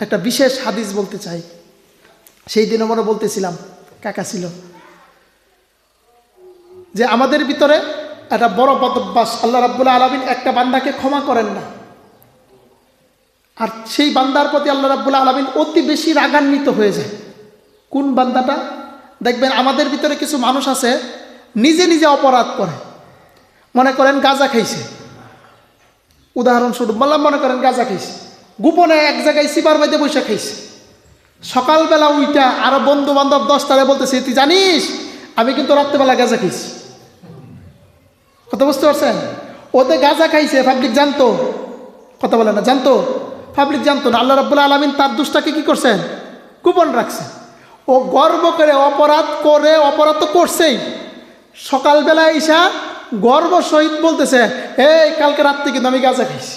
একটা বিশেষ হাদিস বলতে চাই। সেই দিন আমরা বলতেছিলাম, কাকা ছিল, যে আমাদের ভিতরে একটা বড় বদভ্যাস, আল্লাহ রাব্বুল আলামিন একটা বান্দাকে ক্ষমা করেন না, আর সেই বান্দার প্রতি আল্লাহ রাব্বুল আলামিন অতি বেশি রাগান্বিত হয়ে যায়। কোন বান্দাটা? দেখবেন আমাদের ভিতরে কিছু মানুষ আছে নিজে নিজে অপরাধ করে। মনে করেন গাঁজা খাইছে, উদাহরণস্বরূপ বললাম, মনে করেন গাঁজা খাইছে, গোপনে এক জায়গায় সিপার বাইতে বসে খাইছে। সকালবেলা উইটা আরো বন্ধু বান্ধব 10টারে বলতেছে, তুই জানিস আমি কিন্তু রাত্রেবেলা গাঁজা খাইছি। কথা বুঝতে পারছেন? ওতে গাঁজা খাইছে, পাবলিক জানতো? কথা বলে না, জানতো? পাবলিক জানতো না। আল্লাহ রাব্বুল আলামিন তার দোষটাকে কি করছেন? গোপন রাখছেন। ও গর্ব করে অপরাধ তো করছেই, সকালবেলা ঈশা গর্ব সহিত বলতেছে, এই কালকে রাত্রে কিন্তু আমি গাঁজা খাইছি।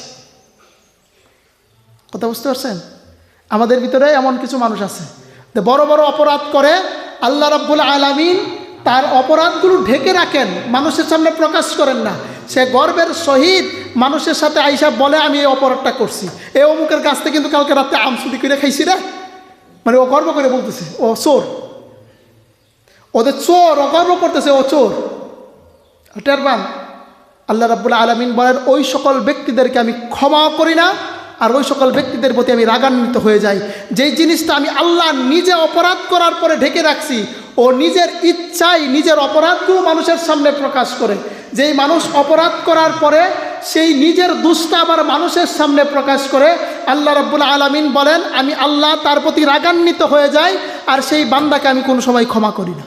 কথা বুঝতে পারছেন? আমাদের ভিতরে এমন কিছু মানুষ আছে যে বড় বড় অপরাধ করে, আল্লাহ রাব্বুল আলামিন তার অপরাধগুলো ঢেকে রাখেন, মানুষের সামনে প্রকাশ করেন না। সে গর্বের সহিত মানুষের সাথে আইসা বলে, আমি এই অপরাধটা করছি, এই অমুকের কাছ থেকে কিন্তু কালকে রাতে আম চুরি করে খাইছি রে। মানে ও গর্ব করে বলতেছে ও চোর, ওদের চোর, ও গর্ব করতেছে ও চোর। টেরবান? আল্লাহ রাব্বুল আলামিন বলেন, ওই সকল ব্যক্তিদেরকে আমি ক্ষমা করি না, আর ওই সকল ব্যক্তিদের প্রতি আমি রাগান্বিত হয়ে যাই। যেই জিনিসটা আমি আল্লাহ নিজে অপরাধ করার পরে ঢেকে রাখছি, ও নিজের ইচ্ছায় নিজের অপরাধগুলো মানুষের সামনে প্রকাশ করে। যেই মানুষ অপরাধ করার পরে সেই নিজের দোষটা আবার মানুষের সামনে প্রকাশ করে, আল্লাহ রাব্বুল আলামিন বলেন, আমি আল্লাহ তার প্রতি রাগান্বিত হয়ে যাই, আর সেই বান্দাকে আমি কোনো সময় ক্ষমা করি না।